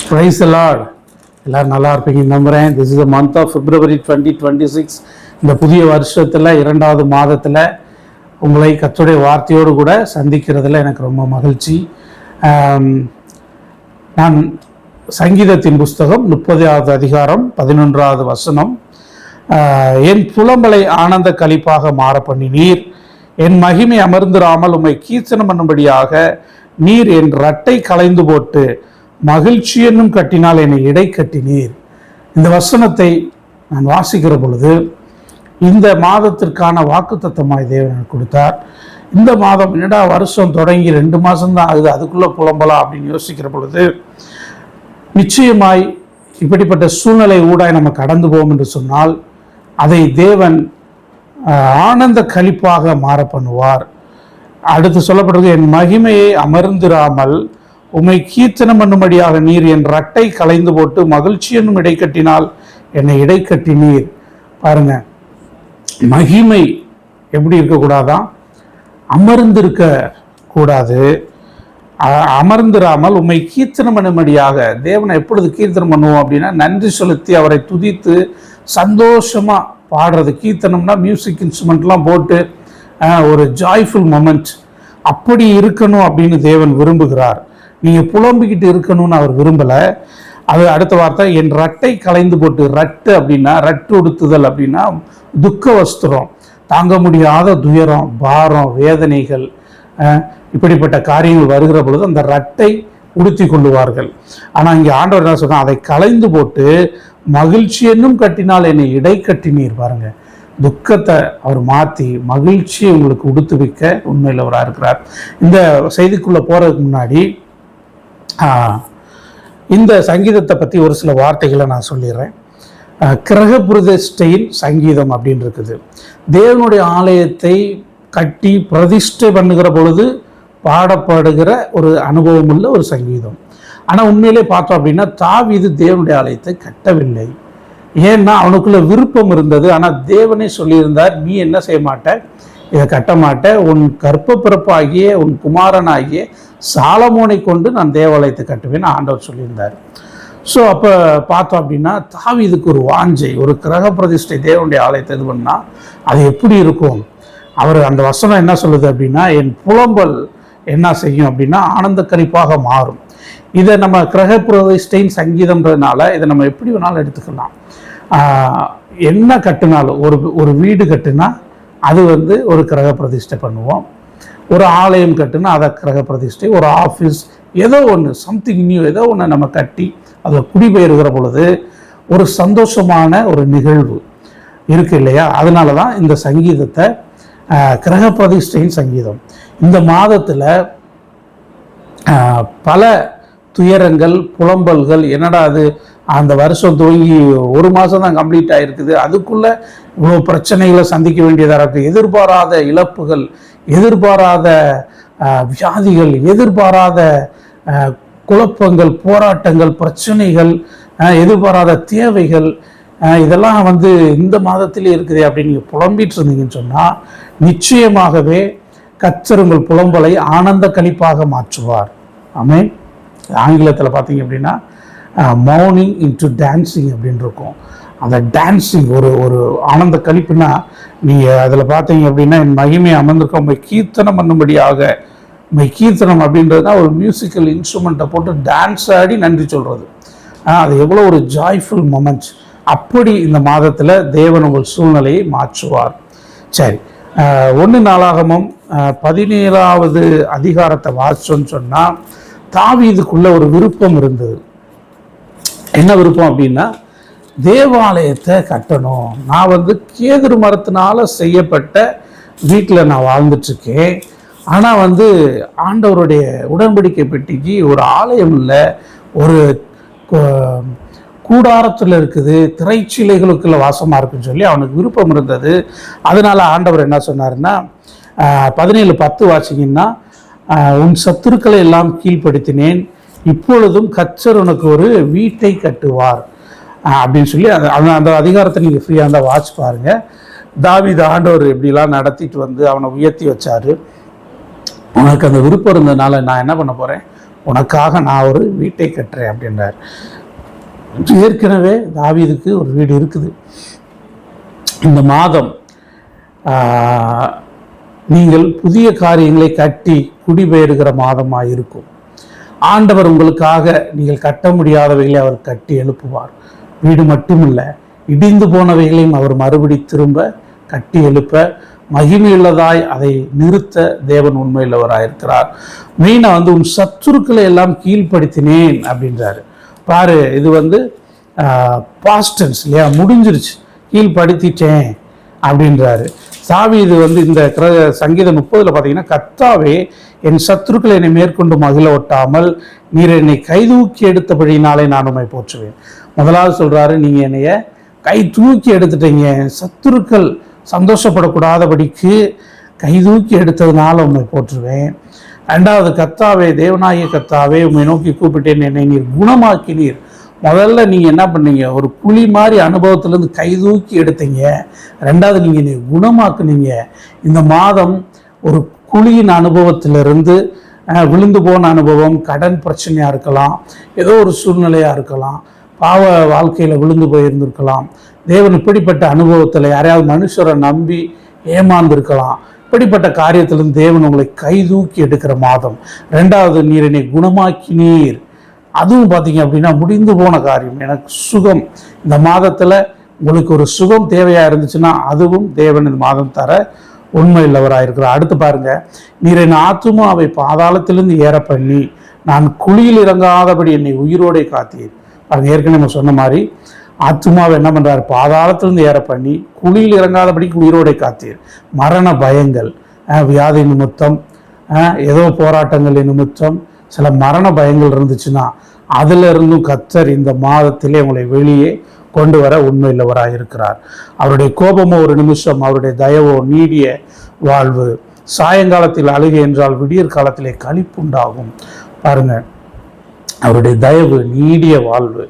Praise the Lord. எல்லாரும் நல்லா இருப்பீங்க நம்புகிறேன். This is the month of February 2026. இந்த புதிய வருஷத்தில் 2வது மாதத்தில் உங்களை கர்த்தருடைய வார்த்தையோடு கூட சந்திக்கிறதுல எனக்கு ரொம்ப மகிழ்ச்சி. நான் சங்கீதத்தின் புஸ்தகம் 30வது அதிகாரம் 11வது வசனம், என் புலம்பலை ஆனந்த களிப்பாக மாற பண்ணினீர், என் மகிமை அமர்ந்திராமல் உம்மை கீர்த்தனம் பண்ணும்படியாக நீர் என் ரட்டை களைந்து போட்டு மகிழ்ச்சி என்னும் கட்டினால் என்னை இடை கட்டினீர். இந்த வசனத்தை நான் வாசிக்கிற பொழுது இந்த மாதத்திற்கான வாக்குத்தத்தமாய் தேவன் கொடுத்தார். இந்த மாதம் என்னடா வருஷம் தொடங்கி 2 மாதம்தான் ஆகுது, அதுக்குள்ளே புலம்பலாம் அப்படின்னு யோசிக்கிற பொழுது நிச்சயமாய் இப்படிப்பட்ட சூழ்நிலை ஊடாய் நம்ம கடந்து போவோம் என்று சொன்னால் அதை தேவன் ஆனந்த களிப்பாக மாற பண்ணுவார். அடுத்து சொல்லப்படுறது, என் மகிமையை அமர்ந்திராமல் உம்மை கீர்த்தனம் பண்ணும்படியாக நீர் என் ரட்டை களைந்து போட்டு மகிழ்ச்சி என்னும் இடைக்கட்டினால் என்னை இடைக்கட்டினீர். பாருங்க, மகிமை எப்படி இருக்கக்கூடாதான், அமர்ந்திருக்க கூடாது. அமர்ந்திராமல் உம்மை கீர்த்தனம் பண்ணும்படியாக, தேவனை எப்பொழுது கீர்த்தனம் பண்ணுவோம் அப்படின்னா நன்றி செலுத்தி அவரை துதித்து சந்தோஷமா பாடுறது. கீர்த்தனம்னா மியூசிக் இன்ஸ்ட்ருமெண்ட்லாம் போட்டு ஒரு ஜாய்ஃபுல் மொமெண்ட், அப்படி இருக்கணும் அப்படின்னு தேவன் விரும்புகிறார். நீங்கள் புலம்பிக்கிட்டு இருக்கணும்னு அவர் விரும்பலை. அது அடுத்த வார்த்தை, என் ரட்டை களைந்து போட்டு. ரட்டு அப்படின்னா, ரட்டு உடுத்துதல் அப்படின்னா துக்க வஸ்திரம், தாங்க முடியாத துயரம், பாரம், வேதனைகள், இப்படிப்பட்ட காரியங்கள் வருகிற பொழுது அந்த ரட்டை உடுத்தி கொள்ளுவார்கள். ஆனால் இங்கே ஆண்டவர் என்ன சொல்றார், அதை களைந்து போட்டு மகிழ்ச்சி என்னும் கட்டினால் என்னை இடை கட்டினீர். பாருங்க, துக்கத்தை அவர் மாற்றி மகிழ்ச்சியை உங்களுக்கு உடுத்து வைக்க உண்மையில் அவராக இருக்கிறார். இந்த செய்திக்குள்ளே போகிறதுக்கு முன்னாடி இந்த சங்கீதத்தை பற்றி ஒரு சில வார்த்தைகளை நான் சொல்லிடுறேன். கிரகபிரதிஷ்டையின் சங்கீதம் அப்படின்னு இருக்குது. தேவனுடைய ஆலயத்தை கட்டி பிரதிஷ்டை பண்ணுகிற பொழுது பாடப்படுகிற ஒரு அனுபவம் உள்ள ஒரு சங்கீதம். ஆனால் உண்மையிலே பார்த்தோம் அப்படின்னா தாவீது தேவனுடைய ஆலயத்தை கட்டவில்லை. ஏன்னா அவனுக்குள்ள விருப்பம் இருந்தது. ஆனால் தேவனே சொல்லியிருந்தார், நீ என்ன செய்ய மாட்ட, இதை கட்ட மாட்ட, உன் கற்ப பிறப்பாகிய உன் குமாரனாகிய சாலமோனை கொண்டு நான் தேவாலயத்தை கட்டுவேன்னு ஆண்டவர் சொல்லியிருந்தார். ஸோ அப்போ பார்த்தோம் அப்படின்னா தாவீதுக்கு ஒரு வாஞ்சை, ஒரு கிரக பிரதிஷ்டை தேவனுடைய ஆலயத்தை இது பண்ணால் அது எப்படி இருக்கும். அவர் அந்த வசனம் என்ன சொல்லுது அப்படின்னா, என் புலம்பல் என்ன செய்யும் அப்படின்னா ஆனந்த கழிப்பாக மாறும். இதை நம்ம கிரக பிரதிஷ்டையின் சங்கீதம்ன்றதுனால இதை நம்ம எப்படி வேணாலும் எடுத்துக்கலாம். என்ன கட்டினாலும், ஒரு வீடு கட்டுனா அது ஒரு கிரக பிரதிஷ்டை பண்ணுவோம். ஒரு ஆலயம் கட்டுனா அதை கிரக பிரதிஷ்டை. ஒரு ஆஃபீஸ், ஏதோ ஒன்று, சம்திங் நியூ, ஏதோ ஒன்று நம்ம கட்டி அதில் குடிபெயர்கிற பொழுது ஒரு சந்தோஷமான ஒரு நிகழ்வு இருக்கு இல்லையா. அதனால தான் இந்த சங்கீதத்தை கிரக பிரதிஷ்டையின் சங்கீதம். இந்த மாதத்தில் பல துயரங்கள், புலம்பல்கள், என்னடா அது அந்த வருஷம் துவங்கி 1 மாதம் தான் கம்ப்ளீட் ஆகிருக்குது, அதுக்குள்ளே இவ்வளோ பிரச்சனைகளை சந்திக்க வேண்டியதாக இருக்குது. எதிர்பாராத இழப்புகள், எதிர்பாராத வியாதிகள், எதிர்பாராத குழப்பங்கள், போராட்டங்கள், பிரச்சனைகள், எதிர்பாராத தேவைகள், இதெல்லாம் இந்த மாதத்திலே இருக்குது அப்படின்னு நீங்கள் புலம்பிட்டு இருந்தீங்கன்னு சொன்னால் நிச்சயமாகவே கர்த்தர் உங்கள் புலம்பலை ஆனந்த களிப்பாக மாற்றுவார். ஆமென். ஆங்கிலத்தில் பார்த்தீங்க அப்படின்னா மௌனிங் இன்டு டான்ஸிங் அப்படின்னு இருக்கும். அந்த டான்ஸிங் ஒரு ஆனந்த கழிப்புனா, நீங்கள் அதில் பார்த்தீங்க அப்படின்னா என் மகிமை அமர்ந்திருக்க உண்மை கீர்த்தனம் பண்ணும்படியாக. உண்மை கீர்த்தனம் அப்படின்றது தான் ஒரு மியூசிக்கல் இன்ஸ்ட்ருமெண்ட்டை போட்டு டான்ஸ் ஆடி நன்றி சொல்கிறது. அது எவ்வளோ ஒரு ஜாய்ஃபுல் மொமெண்ட்ஸ். அப்படி இந்த மாதத்தில் தேவன் உங்கள் சூழ்நிலையை மாற்றுவார். சரி, 1 நாளாகமம் 17வது அதிகாரத்தை வாசிச்சோன்னு சொன்னால் தாவீதுக்குள்ள ஒரு விருப்பம் இருந்தது. என்ன விருப்பம் அப்படின்னா, தேவாலயத்தை கட்டணும். நான் கேதுரு மரத்தினால செய்யப்பட்ட வீட்டில் நான் வாழ்ந்துட்டுருக்கேன். ஆனால் ஆண்டவருடைய உடன்படிக்கை பெட்டிக்கு ஒரு ஆலயம் இல்லை, ஒரு கூடாரத்தில் இருக்குது, திரைச்சிலைகளுக்குள்ள வாசமாக இருக்குன்னு சொல்லி அவனுக்கு விருப்பம் இருந்தது. அதனால ஆண்டவர் என்ன சொன்னார்னா, 17:10 வாசிங்கன்னா, உன் சத்துருக்களை எல்லாம் கீழ்ப்படுத்தினேன், இப்பொழுதும் கர்த்தர் உனக்கு ஒரு வீட்டை கட்டுவார் அப்படின்னு சொல்லி அந்த அதிகாரத்தை நீங்கள் ஃப்ரீயாக இருந்தால் வாட்ச் பாருங்கள். தாவீது ஆண்டவர் எப்படிலாம் நடத்திட்டு அவனை உயர்த்தி வச்சாரு. உனக்கு அந்த விருப்பம் இருந்ததுனால நான் என்ன பண்ண போகிறேன், உனக்காக நான் ஒரு வீட்டை கட்டுறேன் அப்படின்றார். ஏற்கனவே தாவீதுக்கு ஒரு வீடு இருக்குது. இந்த மாதம் நீங்கள் புதிய காரியங்களை கட்டி குடிபெயர்கிற மாதமாக இருக்கும். ஆண்டவர் உங்களுக்காக நீங்கள் கட்ட முடியாதவைகளை அவர் கட்டி எழுப்புவார். வீடு மட்டுமில்லை, இடிந்து போனவைகளையும் அவர் மறுபடி திரும்ப கட்டி எழுப்ப மகிமையுள்ளதாய் அதை நிறுத்த தேவன் உண்மையுள்ளவராயிருக்கிறார். மெயினாக உன் சத்துருக்களை எல்லாம் கீழ்ப்படுத்தினேன் அப்படின்றாரு. பாரு, இது பாஸ்டன்ஸ் இல்லையா, முடிஞ்சிருச்சு, கீழ்ப்படுத்திட்டேன் அப்படின்றாரு. தாவீது இந்த சங்கீதம் 30 பார்த்தீங்கன்னா, கர்த்தாவே என் சத்துருக்களை என்னை மேற்கொண்டு மகிழ ஒட்டாமல் நீர் என்னை கைதூக்கி எடுத்தபடினாலே நான் உண்மை போற்றுவேன். முதலாவது சொல்றாரு, நீங்க என்னைய கை தூக்கி எடுத்துட்டீங்க, சத்துருக்கள் சந்தோஷப்படக்கூடாதபடிக்கு கை தூக்கி எடுத்ததுனால உண்மை போற்றுவேன். ரெண்டாவது, கர்த்தாவே தேவனாகிய கர்த்தாவே உண்மை நோக்கி கூப்பிட்டேன், என்னை நீர் குணமாக்கினீர். முதல்ல நீங்கள் என்ன பண்ணீங்க, ஒரு குழி மாதிரி அனுபவத்திலேருந்து கை தூக்கி எடுத்தீங்க. ரெண்டாவது, நீங்கள் என்னை குணமாக்குனீங்க. இந்த மாதம் ஒரு குழியின் அனுபவத்திலிருந்து விழுந்து போன அனுபவம், கடன் பிரச்சனையாக இருக்கலாம், ஏதோ ஒரு சூழ்நிலையாக இருக்கலாம், பாவ வாழ்க்கையில் விழுந்து போயிருந்திருக்கலாம், தேவன் இப்படிப்பட்ட அனுபவத்தில் யாரையாவது மனுஷரை நம்பி ஏமாந்திருக்கலாம். இப்படிப்பட்ட காரியத்திலிருந்து தேவன் உங்களை கை தூக்கி எடுக்கிற மாதம். ரெண்டாவது, நீர் என்னை குணமாக்கினீர். அதுவும் பார்த்தீங்க அப்படின்னா முடிந்து போன காரியம், எனக்கு சுகம். இந்த மாதத்தில் உங்களுக்கு ஒரு சுகம் தேவையாக இருந்துச்சுன்னா அதுவும் தேவன் இந்த மாதம் தர உண்மை இல்லவராக இருக்கிறார். அடுத்து பாருங்க, நீர் என் ஆத்துமாவை பாதாளத்திலிருந்து ஏற பண்ணி நான் குழியில் இறங்காதபடி என்னை உயிரோடே காத்தீர். பாருங்க, ஏற்கனவே நம்ம சொன்ன மாதிரி ஆத்துமாவை என்ன பண்ணுறாரு, பாதாளத்திலிருந்து ஏற பண்ணி குழியில் இறங்காதபடிக்கு உயிரோடே காத்தீர். மரண பயங்கள், வியாதி நிமித்தம், ஏதோ போராட்டங்கள் நிமித்தம் சில மரண பயங்கள் இருந்துச்சுன்னா அதுல இருந்தும் கர்த்தர் இந்த மாதத்திலே உங்களை வெளியே கொண்டு வர உண்மை இல்லவராக இருக்கிறார். அவருடைய கோபமோ ஒரு நிமிஷம், அவருடைய தயவோ நீடிய வாழ்வு. சாயங்காலத்தில் அழுகை என்றால் விடியற் காலத்திலே களிப்புண்டாகும். பாருங்க, அவருடைய தயவு நீடிய வாழ்வு.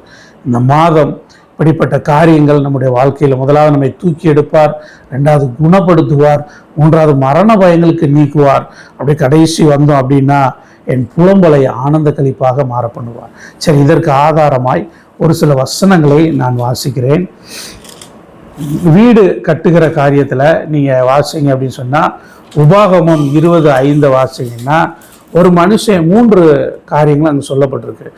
இந்த மாதம் இப்படிப்பட்ட காரியங்கள் நம்முடைய வாழ்க்கையில் முதலாவது நம்மை தூக்கி எடுப்பார், ரெண்டாவது குணப்படுத்துவார், மூன்றாவது மரண பயங்களுக்கு நீக்குவார். அப்படி கடைசி வந்தோம் அப்படின்னா என் புலம்பலை ஆனந்த கழிப்பாக மாற பண்ணுவார். சரி, இதற்கு ஆதாரமாய் ஒரு சில வசனங்களை நான் வாசிக்கிறேன். வீடு கட்டுகிற காரியத்தில் நீங்கள் வாசிங்க அப்படின்னு சொன்னால், உபாகமம் 20:5 வாசிங்கன்னா ஒரு மனுஷன் 3 காரியங்கள் அங்கே சொல்லப்பட்டிருக்கு.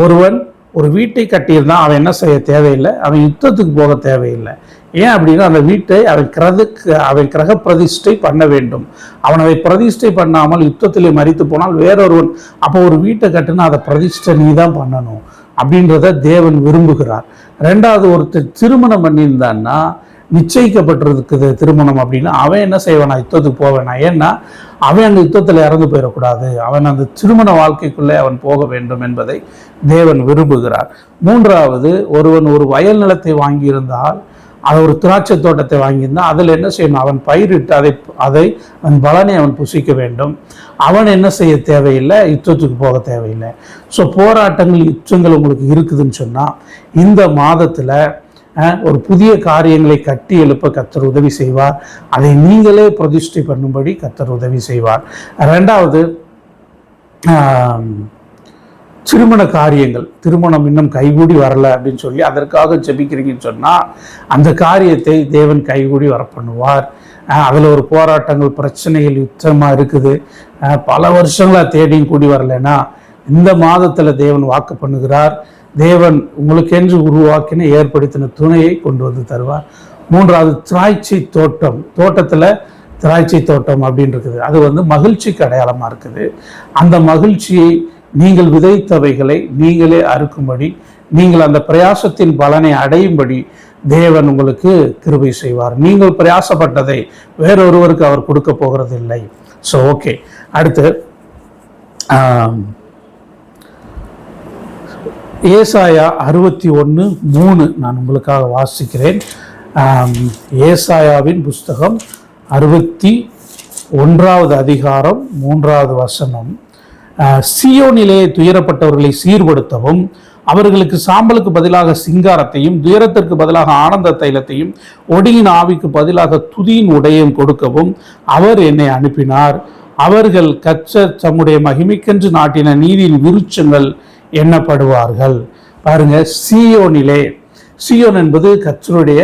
ஒருவன் ஒரு வீட்டை கட்டியிருந்தான், அவன் என்ன செய்ய தேவையில்லை, அவன் யுத்தத்துக்கு போக தேவையில்லை. ஏன் அப்படின்னா அந்த வீட்டை அவன் கிரக பிரதிஷ்டை பண்ண வேண்டும். அவன் அதை பிரதிஷ்டை பண்ணாமல் யுத்தத்திலே மரித்து போனால் வேறொருவன், அப்போ ஒரு வீட்டை கட்டுனா அதை பிரதிஷ்டை நீ தான் பண்ணணும் அப்படின்றத தேவன் விரும்புகிறார். ரெண்டாவது, ஒருத்தர் திருமணம் பண்ணியிருந்தான்னா, நிச்சயிக்கப்பட்டிருக்குது திருமணம் அப்படின்னா, அவன் என்ன செய்வானா, யுத்தத்துக்கு போவேனா. ஏன்னா அவன் அந்த யுத்தத்தில் இறந்து போயிடக்கூடாது, அவன் அந்த திருமண வாழ்க்கைக்குள்ளே அவன் போக வேண்டும் என்பதை தேவன் விரும்புகிறார். மூன்றாவது, ஒருவன் ஒரு வயல் நிலத்தை வாங்கியிருந்தால், அதை ஒரு திராட்சை தோட்டத்தை வாங்கியிருந்தால் அதில் என்ன செய்யணும், அவன் பயிரிட்டு அதை அவன் பலனை அவன் புசிக்க வேண்டும். அவன் என்ன செய்ய தேவையில்லை, யுத்தத்துக்கு போக தேவையில்லை. ஸோ போராட்டங்கள் யுத்தங்கள் உங்களுக்கு இருக்குதுன்னு சொன்னால் இந்த மாதத்தில் ஒரு புதிய காரியங்களை கட்டி எழுப்ப கர்த்தர் உதவி செய்வார். அதை நீங்களே பிரதிஷ்டை பண்ணும்படி கர்த்தர் உதவி செய்வார். ரெண்டாவது, திருமண காரியங்கள், திருமணம் இன்னும் கைகூடி வரல அப்படின்னு சொல்லி அதற்காக ஜெபிக்கிறீங்கன்னு சொன்னால் அந்த காரியத்தை தேவன் கைகூடி வர பண்ணுவார். அதில் ஒரு போராட்டங்கள் பிரச்சனைகள் யுத்தமாக இருக்குது, பல வருஷங்களாக தேடியும் கூடி வரலைன்னா இந்த மாதத்தில் தேவன் வாக்கு பண்ணுகிறார். தேவன் உங்களுக்கென்று உருவாக்கின ஏற்படுத்தின துணையை கொண்டு வந்து தருவார். மூன்றாவது, திராட்சை தோட்டத்தில் திராட்சை தோட்டம் அப்படின்னு இருக்குது. அது மகிழ்ச்சிக்கு அடையாளமாக இருக்குது. அந்த மகிழ்ச்சியை நீங்கள் விதைத்தவைகளை நீங்களே அறுக்கும்படி, நீங்கள் அந்த பிரயாசத்தின் பலனை அடையும்படி தேவன் உங்களுக்கு கிருபை செய்வார். நீங்கள் பிரயாசப்பட்டதை வேறொருவருக்கு அவர் கொடுக்க போகிறது இல்லை. ஸோ ஓகே, அடுத்து ஏசாயா 61:3 நான் உங்களுக்காக வாசிக்கிறேன். ஏசாயாவின் புஸ்தகம் 61வது அதிகாரம் 3வது வசனம். சீயோனிலே துயரப்பட்டவர்களை சீர்படுத்தவும், அவர்களுக்கு சாம்பலுக்கு பதிலாக சிங்காரத்தையும், துயரத்திற்கு பதிலாக ஆனந்த தைலத்தையும், ஒடுங்கின ஆவிக்கு பதிலாக துதியின் உடையும் கொடுக்கவும் அவர் என்னை அனுப்பினார். அவர்கள் கர்த்தர் தம்முடைய மகிமைக்கென்று நாட்டின நீதியின் விருட்சங்கள் எண்ணப்படுவார்கள். பாருங்க, சீயோனிலே, சீயோன் என்பது கர்த்தருடைய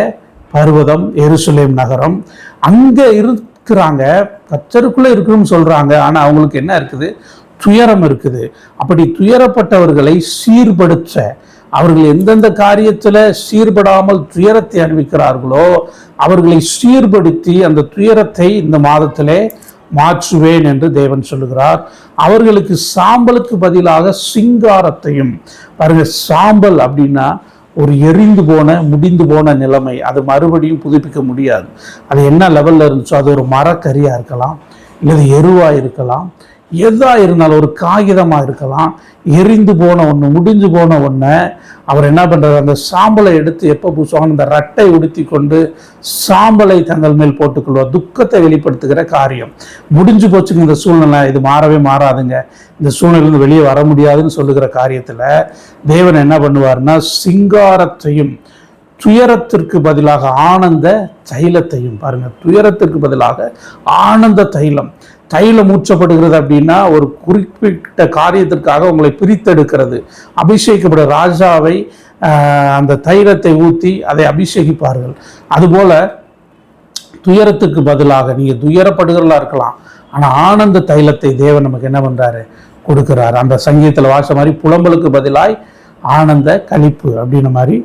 பர்வதம், எருசலேம் நகரம். அங்க இருக்கிறாங்க, கர்த்தருக்குள்ள இருக்குன்னு சொல்றாங்க. ஆனா அவங்களுக்கு என்ன இருக்குது? துயரம் இருக்குது. அப்படி துயரப்பட்டவர்களை சீர்படுத்த, அவர்கள் எந்தெந்த காரியத்துல சீர்படாமல் துயரத்தை அனுபவிக்கிறார்களோ அவர்களை சீர்படுத்தி அந்த துயரத்தை இந்த மாதத்திலே மாற்றுவேன் என்று தேவன் சொல்லுகிறார். அவர்களுக்கு சாம்பலுக்கு பதிலாக சிங்காரத்தையும். பாருங்க, சாம்பல் அப்படின்னா ஒரு எரிந்து போன, முடிந்து போன நிலைமை. அது மறுபடியும் புதுப்பிக்க முடியாது. அது என்ன லெவல்ல இருந்துச்சோ, அது ஒரு மரக்கரியா இருக்கலாம், இல்லை எருவா இருக்கலாம், எதா இருந்தாலும், ஒரு காகிதமா இருக்கலாம். எரிந்து போன ஒன்று, முடிஞ்சு போன ஒன்றை அவர் என்ன பண்றாரு? அந்த சாம்பலை எடுத்து எப்போ பூசுவாங்க? இந்த ரட்டை உடுத்தி கொண்டு சாம்பலை தங்கள் மேல் போட்டுக்கொள்வார். துக்கத்தை வெளிப்படுத்துகிற காரியம். முடிஞ்சு போச்சுங்க இந்த சூழ்நிலை, இது மாறவே மாறாதுங்க, இந்த சூழ்நிலையிலிருந்து வெளியே வர முடியாதுன்னு சொல்லுகிற காரியத்துல தேவன் என்ன பண்ணுவார்னா, சிங்காரத்தையும் துயரத்திற்கு பதிலாக ஆனந்த தைலத்தையும். பாருங்க, துயரத்திற்கு பதிலாக ஆனந்த தைலம். தைலம் ஊற்றப்படுகிறது அப்படின்னா ஒரு குறிப்பிட்ட காரியத்திற்காக உங்களை பிரித்தெடுக்கிறது. அபிஷேகப்பட ராஜாவை அந்த தைலத்தை ஊற்றி அதை அபிஷேகிப்பார்கள். அதுபோல துயரத்துக்கு பதிலாக, நீங்க துயரப்படுகிறதா இருக்கலாம், ஆனா ஆனந்த தைலத்தை தேவன் நமக்கு என்ன பண்றாரு? கொடுக்கிறார். அந்த சங்கீதத்தில் வாச மாதிரி புலம்பலுக்கு பதிலாய் ஆனந்த களிப்பு அப்படின்ற மாதிரி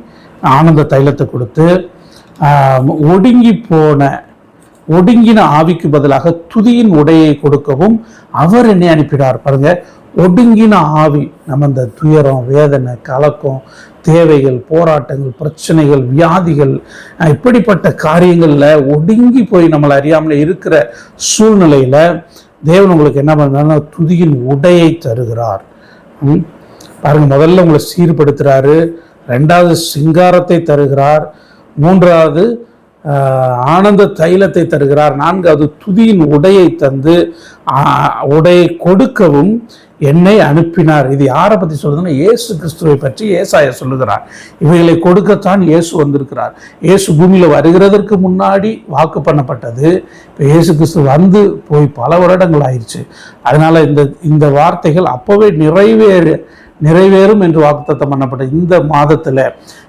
ஆனந்த தைலத்தை கொடுத்து, ஒடுங்கின ஆவிக்கு பதிலாக துதியின் உடையை கொடுக்கவும் அவர் என்னை அனுப்பினார். பாருங்க, ஒடுங்கின ஆவி. நம்ம இந்த துயரம், வேதனை, கலக்கம், தேவைகள், போராட்டங்கள், பிரச்சனைகள், வியாதிகள், இப்படிப்பட்ட காரியங்கள்ல ஒடுங்கி போய் நம்மளை அறியாமல இருக்கிற சூழ்நிலையில தேவன் உங்களுக்கு என்ன பண்றாருன்னா துதியின் உடையை தருகிறார். பாருங்க, முதல்ல உங்களை சீர்படுத்துறாரு, ரெண்டாவது சிங்காரத்தை தருகிறார், மூன்றாவது ஆனந்த தைலத்தை தருகிறார், நான்காவது துதியின் உடையை தந்து உடையை கொடுக்கவும் என்னை அனுப்பினார். இது யாரை பற்றி சொல்றதுன்னா, இயேசு கிறிஸ்துவை பற்றி ஏசாயா சொல்லுகிறார். இவைகளை கொடுக்கத்தான் இயேசு வந்திருக்கிறார். இயேசு பூமியில வருகிறதற்கு முன்னாடி வாக்கு பண்ணப்பட்டது. இப்போ இயேசு கிறிஸ்து வந்து போய் பல வருடங்கள் ஆயிடுச்சு. அதனால இந்த வார்த்தைகள் அப்பவே நிறைவேறும் என்று வாக்குத்தத்தம் பண்ணப்பட்ட இந்த மாதத்துல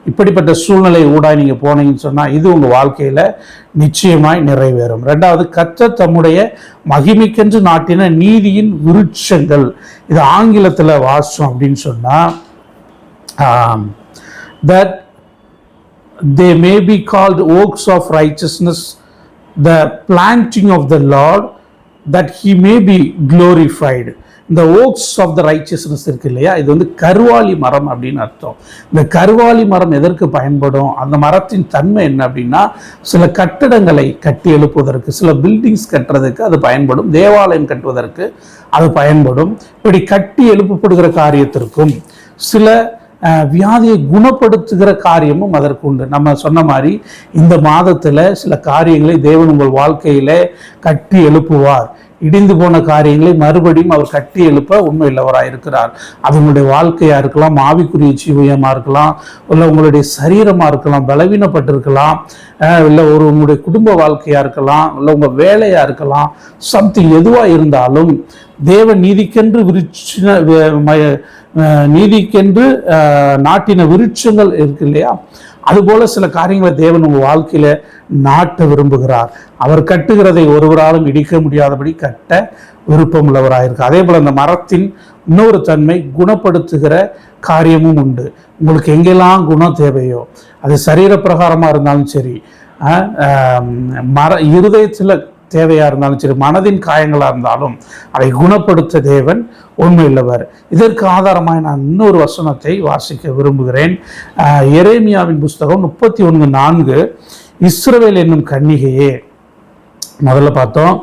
இப்படிப்பட்ட சூழ்நிலை ஊடாய் நீங்க போனீங்கன்னு சொன்னா இது உங்க வாழ்க்கையில நிச்சயமாய் நிறைவேறும். ரெண்டாவது, கர்த்தர் தம்முடைய மகிமைக்கென்று நாட்டின நீதியின் விருட்சங்கள். இது ஆங்கிலத்துல வாசம் அப்படின்னு சொன்னா, that they may be called oaks of righteousness, the planting of the Lord, that he may be glorified. இந்த ஓக்ஸ் ஆஃப் த ரைச்சியஸ்னஸ் இருக்கு இல்லையா, இது வந்து கருவாலி மரம் அப்படின்னு அர்த்தம். இந்த கருவாலி மரம் எதற்கு பயன்படும்? அந்த மரத்தின் தன்மை என்ன அப்படின்னா, சில கட்டிடங்களை கட்டி எழுப்புவதற்கு, சில பில்டிங்ஸ் கட்டுறதுக்கு அது பயன்படும், தேவாலயம் கட்டுவதற்கு அது பயன்படும். இப்படி கட்டி எழுப்பப்படுகிற காரியத்திற்கும் சில வியாதியை குணப்படுத்துகிற காரியமும் அதற்கு உண்டு. நம்ம சொன்ன மாதிரி இந்த மாதத்துல சில காரியங்களை தேவன் உங்கள் வாழ்க்கையில கட்டி எழுப்புவார். இடிந்து போன காரியங்களை மறுபடியும் அவர் கட்டி எழுப்ப உண்மையுள்ளவராக இருக்கிறார். அது உங்களுடைய வாழ்க்கையா இருக்கலாம், ஆவிக்குரிய ஜீவியமா இருக்கலாம், இல்லை உங்களுடைய சரீரமா இருக்கலாம், பலவீனப்பட்டிருக்கலாம், இல்லை உங்களுடைய குடும்ப வாழ்க்கையா இருக்கலாம், இல்லை உங்க வேலையா இருக்கலாம், சம்திங் எதுவா இருந்தாலும் தேவன் நீதிக்கென்று நாட்டின விருட்சங்கள் இருக்கு இல்லையா, அதுபோல சில காரியங்களை தேவன் உங்க வாழ்க்கையில நாட்ட விரும்புகிறார். அவர் கட்டுகிறதை ஒருவராலும் இடிக்க முடியாதபடி கட்ட விருப்பம் உள்ளவராயிருக்கு. அதே போல அந்த மரத்தின் இன்னொரு தன்மை, குணப்படுத்துகிற காரியமும் உண்டு. உங்களுக்கு எங்கெல்லாம் குணம் தேவையோ, அது சரீர பிரகாரமா இருந்தாலும் சரி, இருதயத்துல தேவையா இருந்தாலும் சரி, மனதின் காயங்களா இருந்தாலும் அதை குணப்படுத்த தேவன் உண்மையுள்ளவர். இதற்கு ஆதாரமாக நான் இன்னொரு வசனத்தை வாசிக்க விரும்புகிறேன். எரேமியாவின் புஸ்தகம் 31:4, இஸ்ரவேல் என்னும் கன்னிகையே. முதல்ல பார்த்தோம்,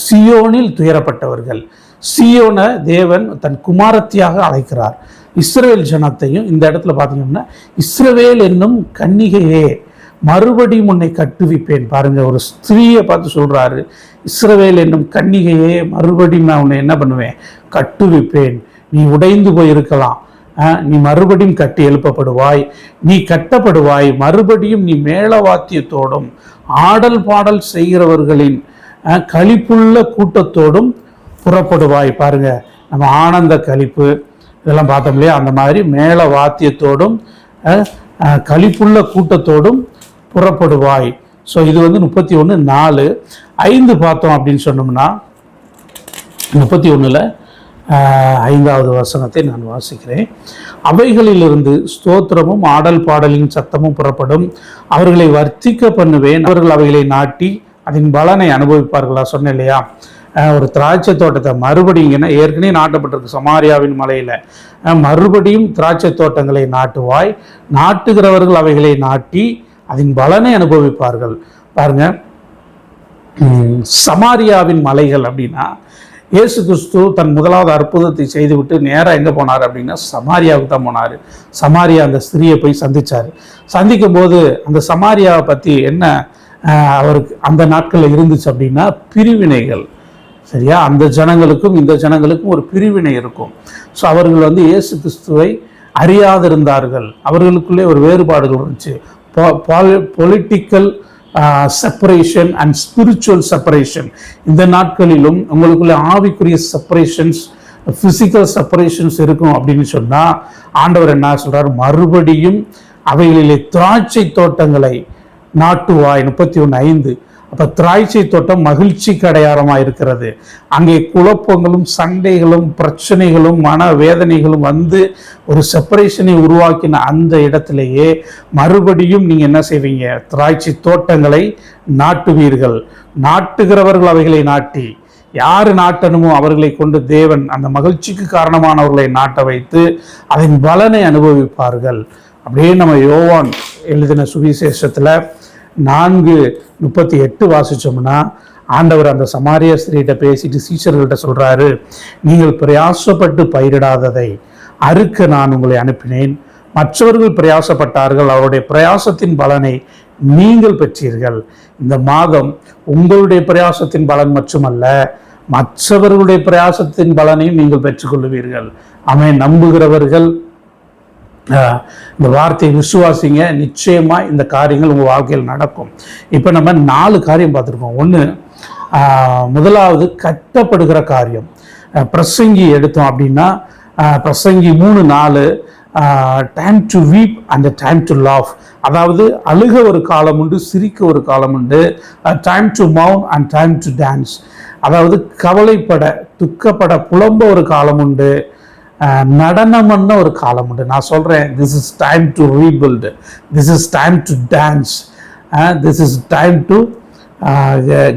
சியோனில் துயரப்பட்டவர்கள். சியோனை தேவன் தன் குமாரத்தியாக அழைக்கிறார். இஸ்ரவேல் ஜனத்தையும் இந்த இடத்துல பார்த்தீங்கன்னா, இஸ்ரவேல் என்னும் கன்னிகையே மறுபடியும் உன்னை கட்டுவிப்பேன். பாருங்க, ஒரு ஸ்திரீயை பார்த்து சொல்றாரு, இஸ்ரவேல் என்னும் கன்னிகையே மறுபடியும் நான் உன்னை என்ன பண்ணுவேன்? கட்டுவிப்பேன். நீ உடைந்து போயிருக்கலாம், நீ மறுபடியும் கட்டி எழுப்பப்படுவாய், நீ கட்டப்படுவாய், மறுபடியும் நீ மேளவாத்தியத்தோடும் ஆடல் பாடல் செய்கிறவர்களின் களிப்புள்ள கூட்டத்தோடும் புறப்படுவாய். பாருங்க, நம்ம ஆனந்த களிப்பு இதெல்லாம் பார்த்தோம் இல்லையா, அந்த மாதிரி மேல வாத்தியத்தோடும் களிப்புள்ள கூட்டத்தோடும் புறப்படுவாய். ஸோ இது 31:4. 5 பார்த்தோம் அப்படின்னு சொன்னோம்னா 31ல் 5வது வசனத்தை நான் வாசிக்கிறேன். அவைகளிலிருந்து ஸ்தோத்திரமும் ஆடல் பாடலின் சத்தமும் புறப்படும், அவர்களை வர்த்திக்க பண்ணுவேன், அவர்கள் அவைகளை நாட்டி அதன் பலனை அனுபவிப்பார்களா. சொன்னேன் இல்லையா, ஒரு திராட்சை தோட்டத்தை மறுபடியும் ஏற்கனவே நாட்டப்பட்டிருக்கு சமாரியாவின் மலையில், மறுபடியும் திராட்சை தோட்டங்களை நாட்டுவாய், நாட்டுகிறவர்கள் அவைகளை நாட்டி அதன் பலனை அனுபவிப்பார்கள். பாருங்க, சமாரியாவின் மலைகள் அப்படின்னா இயேசு கிறிஸ்து தன் முதலாவது அற்புதத்தை செய்துவிட்டு நேராக எங்கே போனார் அப்படின்னா சமாரியாவுக்கு தான் போனார். சமாரியா அந்த ஸ்திரியை போய் சந்திச்சார். சந்திக்கும் போது அந்த சமாரியாவை பற்றி என்ன அவருக்கு அந்த நாட்களில் இருந்துச்சு அப்படின்னா பிரிவினைகள். சரியா, அந்த ஜனங்களுக்கும் இந்த ஜனங்களுக்கும் ஒரு பிரிவினை இருக்கும். ஸோ அவர்கள் இயேசு கிறிஸ்துவை அறியாதிருந்தார்கள். அவர்களுக்குள்ளே ஒரு வேறுபாடுகள் இருந்துச்சு. Political separation and spiritual separation. இந்த நாட்களிலும் உங்களுக்குள்ள ஆவிக்குரிய செப்பரேஷன்ஸ், பிசிக்கல் செப்பரேஷன்ஸ் இருக்கும் அப்படின்னு சொன்னால் ஆண்டவர் என்ன சொல்றார், மறுபடியும் அவைகளிலே திராட்சை தோட்டங்களை நாட்டுவாய். 31:5. அப்போ திராட்சை தோட்டம் மகிழ்ச்சிக்கு அடையாளமாக இருக்கிறது. அங்கே குழப்பங்களும் சண்டைகளும் பிரச்சனைகளும் மனவேதனைகளும் ஒரு செப்பரேஷனை உருவாக்கின அந்த இடத்திலேயே மறுபடியும் நீங்கள் என்ன செய்வீங்க, திராட்சை தோட்டங்களை நாட்டுவீர்கள். நாட்டுகிறவர்கள் அவைகளை நாட்டி, யார் நாட்டணுமோ அவர்களை கொண்டு தேவன் அந்த மகிழ்ச்சிக்கு காரணமானவர்களை நாட்ட வைத்து அதன் பலனை அனுபவிப்பார்கள். அப்படியே நம்ம யோவான் எழுதின சுவிசேஷத்தில் 4:38 வாசிச்சோம்னா ஆண்டவர் அந்த சமாரிய ஸ்திரீட்ட பேசிட்டு சீஷர்கள்ட்ட சொல்றாரு, நீங்கள் பிரயாசப்பட்டு பயிரிடாததை அறுக்க நான் உங்களை அனுப்பினேன், மற்றவர்கள் பிரயாசப்பட்டார்கள், அவருடைய பிரயாசத்தின் பலனை நீங்கள் பெற்றீர்கள். இந்த மாதம் உங்களுடைய பிரயாசத்தின் பலன் மட்டுமல்ல, மற்றவர்களுடைய பிரயாசத்தின் பலனையும் நீங்கள் பெற்றுக்கொள்வீர்கள். அவன் நம்புகிறவர்கள் இந்த வார்த்தையை விசுவாசிங்க, நிச்சயமா இந்த காரியங்கள் உங்கள் வாழ்க்கையில் நடக்கும். இப்போ நம்ம 4 காரியம் பார்த்துருக்கோம். 1, முதலாவது கட்டப்படுகிற காரியம். பிரசங்கி எடுத்தோம் அப்படின்னா பிரசங்கி 3:4 time to weep and time to laugh. அதாவது அழுக ஒரு காலம் உண்டு, சிரிக்க ஒரு காலம் உண்டு. டைம் டு மவுன் அண்ட் டைம் டு டான்ஸ். அதாவது கவலைப்பட, துக்கப்பட, புலம்ப ஒரு காலம் உண்டு, நடனம்ன ஒரு காலம் உண்டு. நான் சொல்றேன், this is time to rebuild, this is time to dance, this is time to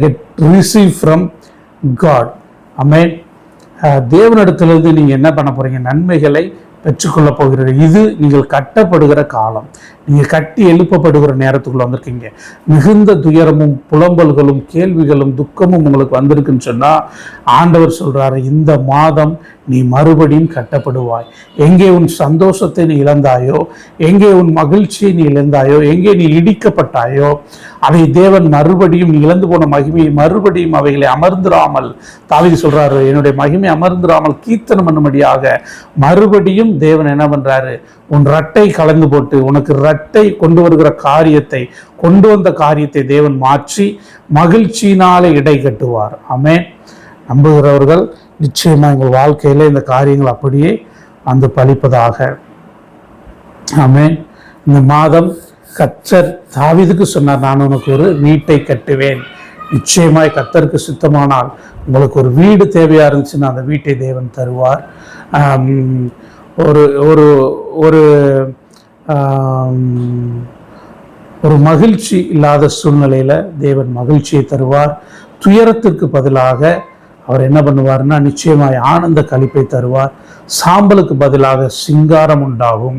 get receive from God. ஆமென். தேவனிடத்திலிருந்து நீங்கள் என்ன பண்ண போறீங்க, நன்மைகளை பெற்றுக்கொள்ள போகிறீர்கள். இது நீங்கள் கட்டப்படுகிற காலம். நீங்கள் கட்டி எழுப்பப்படுகிற நேரத்துக்குள்ள வந்திருக்கீங்க. மிகுந்த துயரமும் புலம்பல்களும் கேள்விகளும் துக்கமும் உங்களுக்கு வந்திருக்குன்னு சொன்னால் ஆண்டவர் சொல்றாரு, இந்த மாதம் நீ மறுபடியும் கட்டப்படுவாய். எங்கே உன் சந்தோஷத்தை நீ இழந்தாயோ, எங்கே உன் மகிழ்ச்சியை நீ இழந்தாயோ, எங்கே நீ இடிக்கப்பட்டாயோ, அதை தேவன் மறுபடியும் நீ இழந்து போன மகிமையை மறுபடியும் அவைகளை அமர்ந்திராமல், தாவீது சொல்றாரு, என்னுடைய மகிமை அமர்ந்திராமல் கீர்த்தனம் பண்ணும்படியாக மறுபடியும் தேவன் என்ன பண்றாரு, உன் ரட்டை கலந்து போட்டு உனக்கு ரட்டை கொண்டு வருகிற காரியத்தை, கொண்டு வந்த காரியத்தை தேவன் மாற்றி மகிழ்ச்சியினாலே இடை கட்டுவார். ஆமென். நம்புகிறவர்கள் நிச்சயமா எங்கள் வாழ்க்கையில இந்த காரியங்கள் அப்படியே பலிப்பதாக. ஆமென். இந்த மாதம் கர்த்தர் தாவீதுக்கு சொன்னார், நான் உனக்கு ஒரு வீட்டை கட்டுவேன். நிச்சயமாய் கர்த்தருக்கு சித்தமானால் உங்களுக்கு ஒரு வீடு தேவையா இருந்துச்சுன்னா அந்த வீட்டை தேவன் தருவார். ஒரு ஒரு ஒரு ஒரு மகிழ்ச்சி இல்லாத சூழ்நிலையில தேவன் மகிழ்ச்சியை தருவார். துயரத்திற்கு பதிலாக அவர் என்ன பண்ணுவார்னா நிச்சயமாய் ஆனந்த களிப்பை தருவார். சாம்பலுக்கு பதிலாக சிங்காரம் உண்டாகும்.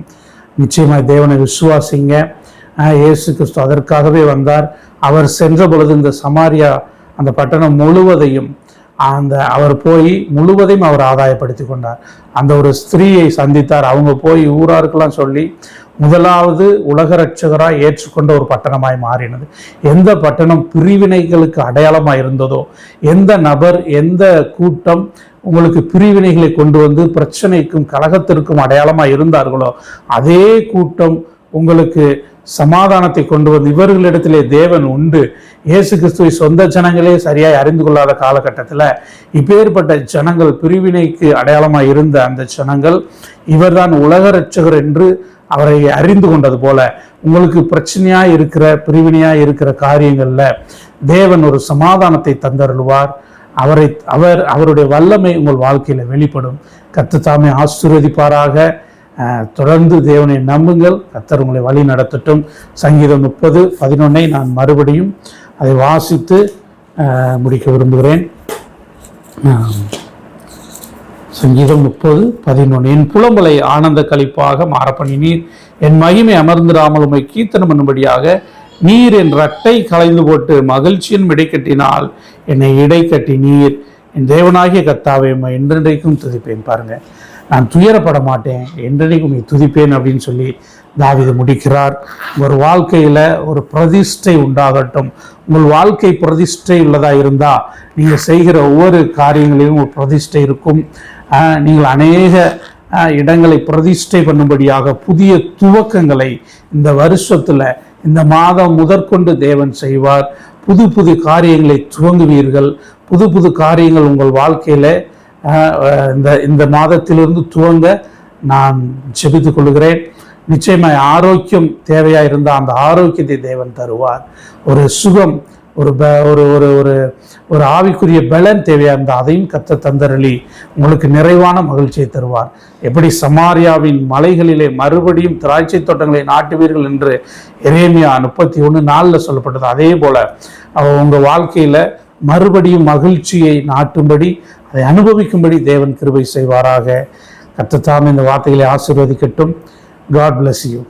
நிச்சயமாய் தேவனை விசுவாசிங்க. இயேசு கிறிஸ்து அதற்காகவே வந்தார். அவர் சென்ற பொழுது இந்த சமாரியா அந்த பட்டணம் முழுவதையும் அவர் போய் முழுவதையும் அவர் ஆதாயப்படுத்தி கொண்டார். அந்த ஒரு ஸ்திரீயை சந்தித்தார். அவங்க போய் ஊராருக்கெல்லாம் சொல்லி முதலாவது உலக ரட்சகராய் ஏற்றுக்கொண்ட ஒரு பட்டணமாய் மாறினது. எந்த பட்டணம் பிரிவினைகளுக்கு அடையாளமாக இருந்ததோ, எந்த நபர், எந்த கூட்டம் உங்களுக்கு பிரிவினைகளை கொண்டு வந்து பிரச்சனைக்கும் கலகத்திற்கும் அடையாளமாக இருந்தார்களோ, அதே கூட்டம் உங்களுக்கு சமாதானத்தை கொண்டு வந்து இவர்களிடத்திலே தேவன் உண்டு. இயேசு கிறிஸ்துவை சொந்த ஜனங்களே சரியாய் அறிந்து கொள்ளாத காலகட்டத்தில் இப்பேற்பட்ட ஜனங்கள், பிரிவினைக்கு அடையாளமாக இருந்த அந்த ஜனங்கள் இவர்தான் உலக இரட்சகர் என்று அவரை அறிந்து கொண்டது போல, உங்களுக்கு பிரச்சனையாக இருக்கிற, பிரிவினையாக இருக்கிற காரியங்களில் தேவன் ஒரு சமாதானத்தை தந்தருள்வார். அவருடைய வல்லமை உங்கள் வாழ்க்கையில் வெளிப்படும். கர்த்தர் தாமே ஆசீர்வதிப்பாராக. தொடர்ந்து தேவனை நம்புங்கள். கர்த்தர் உங்களை வழி நடத்தட்டும். சங்கீதம் 30:11 நான் மறுபடியும் அதை வாசித்து முடிக்க விரும்புகிறேன். சங்கீதம் 30:11 என் புலம்பலை ஆனந்த களிப்பாக மாறப்பண்ணினீர், என் மகிமை அமர்ந்திராமல் உம்மை கீர்த்தனம் பண்ணும்படியாக நீர் என் ரட்டை களைந்து போட்டு மகிழ்ச்சியின் இடைக்கட்டினால் என்னை இடைக்கட்டி நீர். என் தேவனாகிய கர்த்தாவே உம்மை என்றென்றைக்கும் துதிப்பேன். பாருங்க, நான் துயரப்பட மாட்டேன், என்றென்றைக்கும் உம்மை துதிப்பேன் அப்படின்னு சொல்லி தாவீது முடிக்கிறார். ஒரு வாழ்க்கையில் ஒரு பிரதிஷ்டை உண்டாகட்டும். உங்கள் வாழ்க்கை பிரதிஷ்டை உள்ளதாக இருந்தால் நீங்கள் செய்கிற ஒவ்வொரு காரியங்களிலும் ஒரு பிரதிஷ்டை இருக்கும். நீங்கள் அநேக இடங்களை பிரதிஷ்டை பண்ணும்படியாக புதிய துவக்கங்களை இந்த வருஷத்தில், இந்த மாதம் முதற்கொண்டு தேவன் செய்வார். புது புது காரியங்களை துவங்குவீர்கள். புது புது காரியங்கள் உங்கள் வாழ்க்கையில் இந்த மாதத்திலிருந்து துவங்க நான் ஜெபித்துக் கொள்கிறேன். நிச்சயமாய் ஆரோக்கியம் தேவையாக இருந்தால் அந்த ஆரோக்கியத்தை தேவன் தருவார். ஒரு சுகம், ஒரு ஒரு ஆவிக்குரிய பலன் தேவையாக இருந்தால் அதையும் கர்த்தர் தந்தருளி உங்களுக்கு நிறைவான மகிழ்ச்சியை தருவார். எப்படி சமாரியாவின் மலைகளிலே மறுபடியும் திராட்சை தோட்டங்களை நாட்டுவீர்கள் என்று எரேமியா 31:4 சொல்லப்பட்டது, அதே போல உங்கள் வாழ்க்கையில் மறுபடியும் மகிழ்ச்சியை நாட்டும்படி, அதை அனுபவிக்கும்படி தேவன் கிருபை செய்வாராக. கர்த்தர் தாமே இந்த வார்த்தைகளை ஆசீர்வதிக்கட்டும். God bless you.